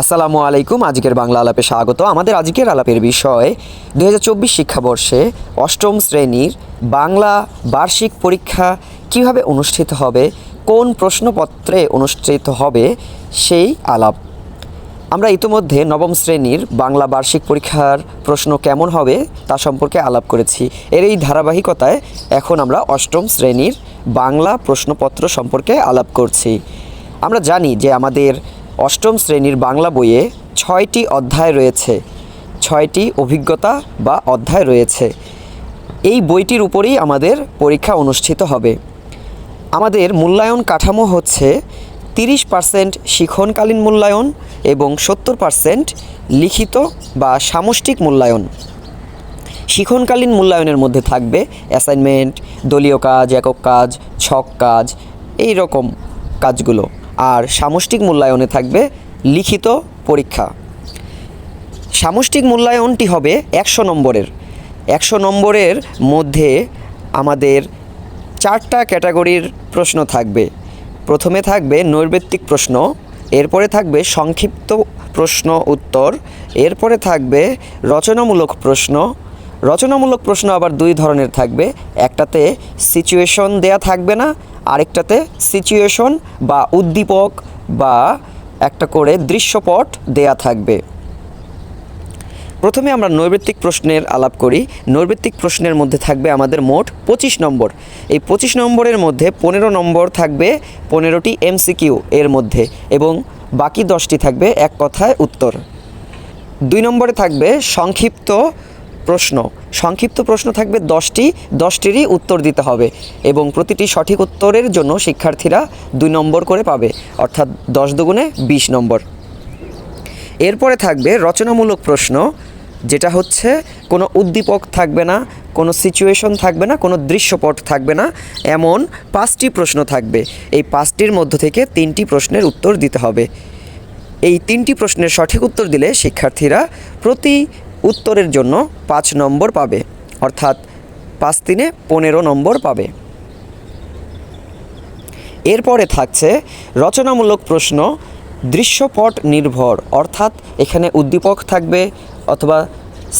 আসসালামু আলাইকুম। আজকের বাংলা আলাপে স্বাগত। আমাদের আজকের আলাপের বিষয় 2024 শিক্ষাবর্ষে অষ্টম শ্রেণীর বাংলা বার্ষিক পরীক্ষা কিভাবে অনুষ্ঠিত হবে, কোন প্রশ্নপত্রে অনুষ্ঠিত হবে সেই আলাপ। আমরা ইতিমধ্যে নবম শ্রেণীর বাংলা বার্ষিক পরীক্ষার প্রশ্ন কেমন হবে তা সম্পর্কে আলাপ করেছি। এর এই ধারাবাহিকতায় এখন আমরা অষ্টম শ্রেণীর বাংলা প্রশ্নপত্র সম্পর্কে আলাপ করছি। আমরা জানি যে আমাদের অষ্টম শ্রেণীর বাংলা বইয়ে 6টি অধ্যায় রয়েছে, 6টি অভিজ্ঞতা বা অধ্যায় রয়েছে। এই বইটির উপরেই আমাদের পরীক্ষা অনুষ্ঠিত হবে। আমাদের মূল্যায়ন কাঠামো হচ্ছে 30% শিক্ষণকালীন মূল্যায়ন এবং 70% লিখিত বা সামষ্টিক মূল্যায়ন। শিক্ষণকালীন মূল্যায়নের মধ্যে থাকবে অ্যাসাইনমেন্ট, দলীয় কাজ, একক কাজ, ছক কাজ, এই রকম কাজগুলো। আর সামষ্টিক মূল্যায়নে থাকবে লিখিত পরীক্ষা। সামষ্টিক মূল্যায়নটি হবে 100 নম্বরের। 100 নম্বরের মধ্যে আমাদের 4টা ক্যাটাগরির প্রশ্ন থাকবে। প্রথমে থাকবে নৈর্ব্যক্তিক প্রশ্ন, এরপরে থাকবে সংক্ষিপ্ত প্রশ্ন উত্তর, এরপরে থাকবে রচনামূলক প্রশ্ন। রচনামূলক প্রশ্ন আবার 2 ধরনের থাকবে, একটাতে সিচুয়েশন দেয়া থাকবে না, আরেকটাতে সিচুয়েশন বা উদ্দীপক বা একটা করে দৃশ্যপট দেয়া থাকবে। প্রথমে আমরা নৈর্ব্যক্তিক প্রশ্নের আলাপ করি। নৈর্ব্যক্তিক প্রশ্নের মধ্যে থাকবে আমাদের মোট 25 নম্বর। এই 25 নম্বরের মধ্যে 15 নম্বর থাকবে 15টি MCQ এর মধ্যে, এবং বাকি 10টি থাকবে এক কথায় উত্তর। 2 নম্বরে থাকবে সংক্ষিপ্ত প্রশ্ন। সংক্ষিপ্ত প্রশ্ন থাকবে 10টি, 10টিরই উত্তর দিতে হবে এবং প্রতিটি সঠিক উত্তরের জন্য শিক্ষার্থীরা 2 নম্বর করে পাবে, অর্থাৎ 10 দুগুণে 20 নম্বর। এরপরে থাকবে রচনামূলক প্রশ্ন, যেটা হচ্ছে কোনো উদ্দীপক থাকবে না, কোনো সিচুয়েশন থাকবে না, কোনো দৃশ্যপট থাকবে না, এমন 5টি প্রশ্ন থাকবে। এই 5টির মধ্য থেকে 3টি প্রশ্নের উত্তর দিতে হবে। এই 3টি প্রশ্নের সঠিক উত্তর দিলে শিক্ষার্থীরা প্রতি উত্তরের জন্য 5 নম্বর পাবে, অর্থাৎ 5 3 15 নম্বর পাবে। এরপরে থাকছে রচনামূলক প্রশ্ন দৃশ্যপট নির্ভর, অর্থাৎ এখানে উদ্দীপক থাকবে অথবা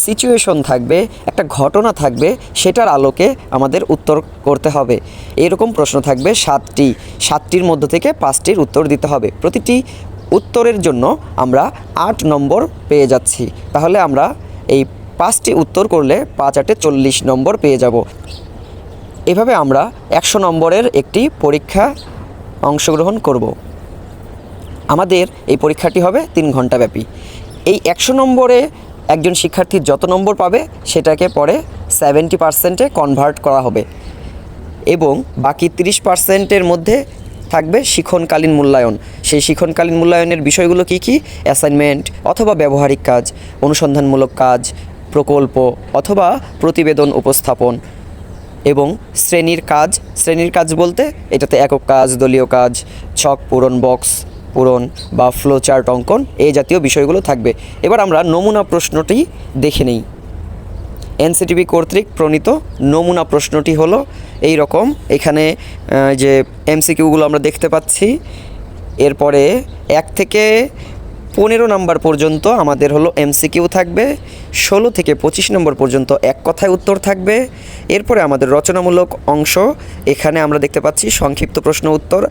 সিচুয়েশন থাকবে, একটা ঘটনা থাকবে, সেটার আলোকে আমাদের উত্তর করতে হবে। এরকম প্রশ্ন থাকবে 7টির মধ্য থেকে 5টির উত্তর দিতে হবে। প্রতিটি উত্তরের জন্য আমরা 8 নম্বর পেয়ে যাচ্ছি। তাহলে আমরা এই 5টি উত্তর করলে 5 8 40 নম্বর পেয়ে যাব। এভাবে আমরা 100 নম্বরের একটি পরীক্ষা অংশগ্রহণ করব। আমাদের এই পরীক্ষাটি হবে 3 ঘন্টা ব্যাপী। এই 100 নম্বরে একজন শিক্ষার্থী যত নম্বর পাবে সেটাকে পরে 70%-এ কনভার্ট করা হবে, এবং বাকি 30%-এর মধ্যে থাকবে শিক্ষণকালীন মূল্যায়ন। সেই শিক্ষণকালীন মূল্যায়নের বিষয়গুলো কি কি? অ্যাসাইনমেন্ট অথবা ব্যবহারিক কাজ, অনুসন্ধানমূলক কাজ, প্রকল্প অথবা প্রতিবেদন উপস্থাপন, এবং শ্রেণীর কাজ। শ্রেণীর কাজ বলতে এটাতে একক কাজ, দলীয় কাজ, ছক পূরণ, বক্স পূরণ বা ফ্লো চার্ট অঙ্কন, এই জাতীয় বিষয়গুলো থাকবে। এবার আমরা নমুনা প্রশ্নটি দেখে নিই। NCTB কর্তৃক প্রণীত নমুনা প্রশ্নটি হলো এই রকম। এখানে যে MCQগুলো আমরা দেখতে পাচ্ছি, এরপরে 1 থেকে 15 নম্বর পর্যন্ত আমাদের হলো MCQ থাকবে, 16 থেকে 25 নম্বর পর্যন্ত এক কথায় উত্তর থাকবে। এরপরে আমাদের রচনামূলক অংশ, এখানে আমরা দেখতে পাচ্ছি সংক্ষিপ্ত প্রশ্ন উত্তর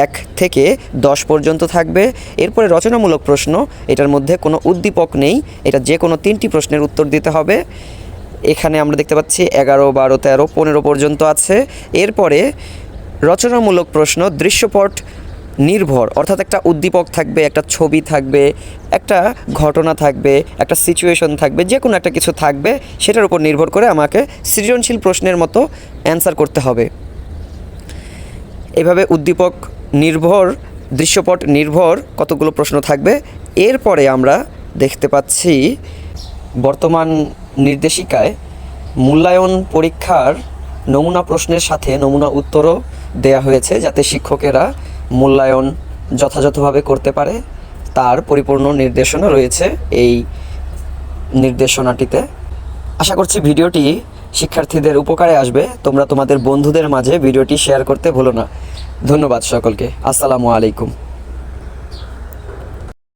1 থেকে 10 পর্যন্ত থাকবে। এরপরে রচনামূলক প্রশ্ন, এটার মধ্যে কোনো উদ্দীপক নেই, এটা যে কোনো 3টি প্রশ্নের উত্তর দিতে হবে। এখানে আমরা দেখতে পাচ্ছি 11 12 13 15 পর্যন্ত আছে। এরপরে রচনামূলক প্রশ্ন দৃশ্যপট নির্ভর, অর্থাৎ একটা উদ্দীপক থাকবে, একটা ছবি থাকবে, একটা ঘটনা থাকবে, একটা সিচুয়েশন থাকবে, যে কোনো একটা কিছু থাকবে, সেটার উপর নির্ভর করে আমাকে সৃজনশীল প্রশ্নের মতো অ্যান্সার করতে হবে। এভাবে উদ্দীপক নির্ভর, দৃশ্যপট নির্ভর কতগুলো প্রশ্ন থাকবে। এরপরে আমরা দেখতে পাচ্ছি বর্তমান নির্দেশিকায় মূল্যায়ন পরীক্ষার নমুনা প্রশ্নের সাথে নমুনা উত্তরও দেয়া হয়েছে, যাতে শিক্ষকেরা মূল্যায়ন যথাযথভাবে করতে পারে। তার পরিপূর্ণ নির্দেশনা রয়েছে এই নির্দেশনাটিতে। আশা করছি ভিডিওটি শিক্ষার্থীদের উপকারে আসবে। তোমরা তোমাদের বন্ধুদের মাঝে ভিডিওটি শেয়ার করতে ভুলো না। ধন্যবাদ সকলকে। আসসালামু আলাইকুম।